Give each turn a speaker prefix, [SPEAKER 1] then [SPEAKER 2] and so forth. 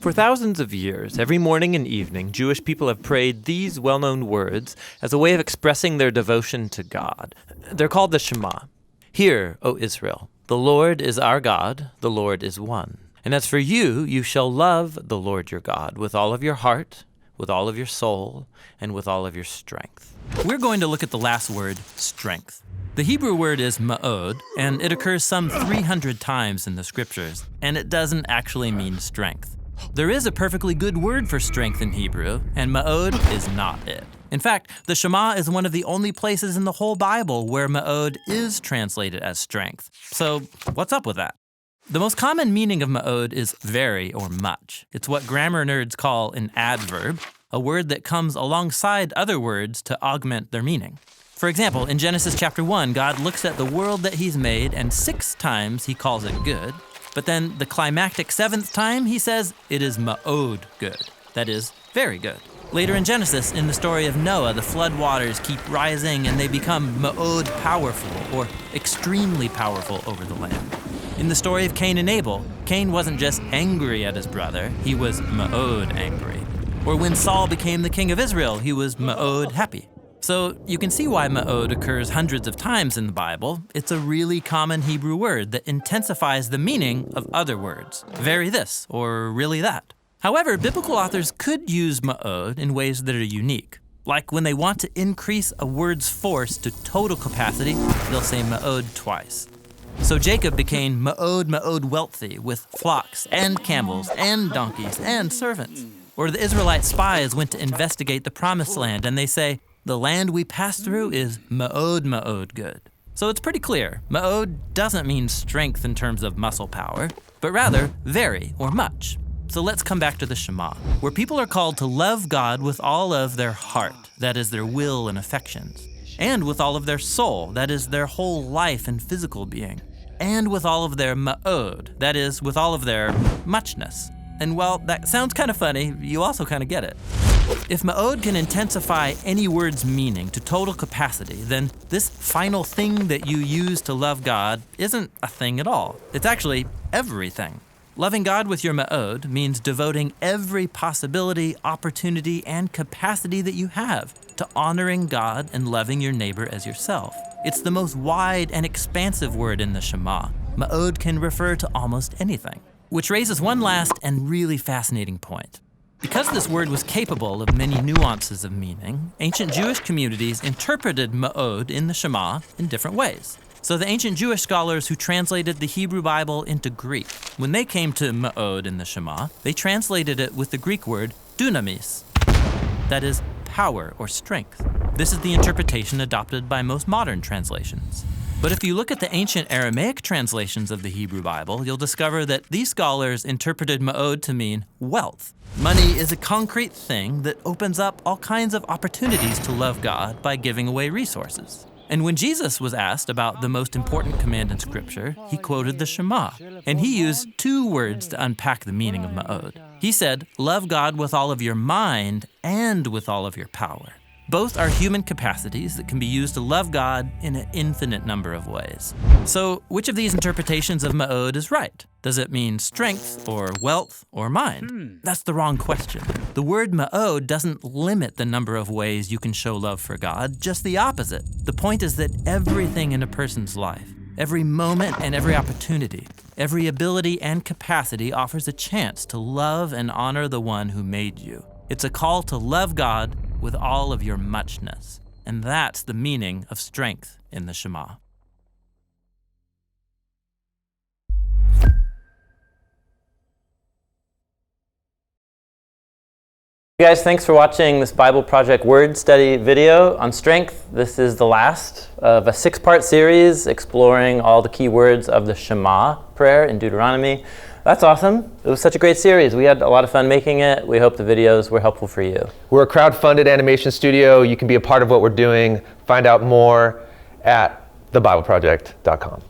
[SPEAKER 1] For thousands of years, every morning and evening, Jewish people have prayed these well-known words as a way of expressing their devotion to God. They're called the Shema. Hear, O Israel, the Lord is our God, the Lord is one. And as for you, you shall love the Lord your God with all of your heart, with all of your soul, and with all of your strength. We're going to look at the last word, strength. The Hebrew word is ma'od, and it occurs some 300 times in the scriptures, and it doesn't actually mean strength. There is a perfectly good word for strength in Hebrew, and ma'od is not it. In fact, the Shema is one of the only places in the whole Bible where ma'od is translated as strength. So what's up with that? The most common meaning of ma'od is very or much. It's what grammar nerds call an adverb, a word that comes alongside other words to augment their meaning. For example, in Genesis chapter 1, God looks at the world that he's made, and 6 times he calls it good. But then the climactic 7th time, he says it is ma'od good. That is, very good. Later in Genesis, in the story of Noah, the flood waters keep rising and they become ma'od powerful, or extremely powerful over the land. In the story of Cain and Abel, Cain wasn't just angry at his brother, he was ma'od angry. Or when Saul became the king of Israel, he was ma'od happy. So you can see why ma'od occurs hundreds of times in the Bible. It's a really common Hebrew word that intensifies the meaning of other words. Very this, or really that. However, biblical authors could use ma'od in ways that are unique. Like when they want to increase a word's force to total capacity, they'll say ma'od twice. So Jacob became ma'od wealthy with flocks and camels and donkeys and servants. Or the Israelite spies went to investigate the promised land and they say, the land we passed through is ma'od good. So it's pretty clear, ma'od doesn't mean strength in terms of muscle power, but rather very or much. So let's come back to the Shema, where people are called to love God with all of their heart, that is their will and affections, and with all of their soul, that is their whole life and physical being, and with all of their ma'od, that is with all of their muchness. And while that sounds kind of funny, you also kind of get it. If ma'od can intensify any word's meaning to total capacity, then this final thing that you use to love God isn't a thing at all. It's actually everything. Loving God with your ma'od means devoting every possibility, opportunity, and capacity that you have to honoring God and loving your neighbor as yourself. It's the most wide and expansive word in the Shema. Ma'od can refer to almost anything. Which raises one last and really fascinating point. Because this word was capable of many nuances of meaning, ancient Jewish communities interpreted ma'od in the Shema in different ways. So the ancient Jewish scholars who translated the Hebrew Bible into Greek, when they came to ma'od in the Shema, they translated it with the Greek word DUNAMIS, that is, power or strength. This is the interpretation adopted by most modern translations. But if you look at the ancient Aramaic translations of the Hebrew Bible, you'll discover that these scholars interpreted ma'od to mean wealth. Money is a concrete thing that opens up all kinds of opportunities to love God by giving away resources. And when Jesus was asked about the most important command in Scripture, he quoted the Shema, and he used 2 words to unpack the meaning of ma'od. He said, love God with all of your mind and with all of your power. Both are human capacities that can be used to love God in an infinite number of ways. So, which of these interpretations of ma'od is right? Does it mean strength, or wealth, or mind? That's the wrong question. The word ma'od doesn't limit the number of ways you can show love for God, just the opposite. The point is that everything in a person's life, every moment and every opportunity, every ability and capacity offers a chance to love and honor the one who made you. It's a call to love God with all of your muchness. And that's the meaning of strength in the Shema. Hey guys, thanks for watching this Bible Project Word Study video on strength. This is the last of a 6-part series exploring all the key words of the Shema prayer in Deuteronomy. That's awesome. It was such a great series. We had a lot of fun making it. We hope the videos were helpful for you.
[SPEAKER 2] We're a crowd-funded animation studio. You can be a part of what we're doing. Find out more at thebibleproject.com.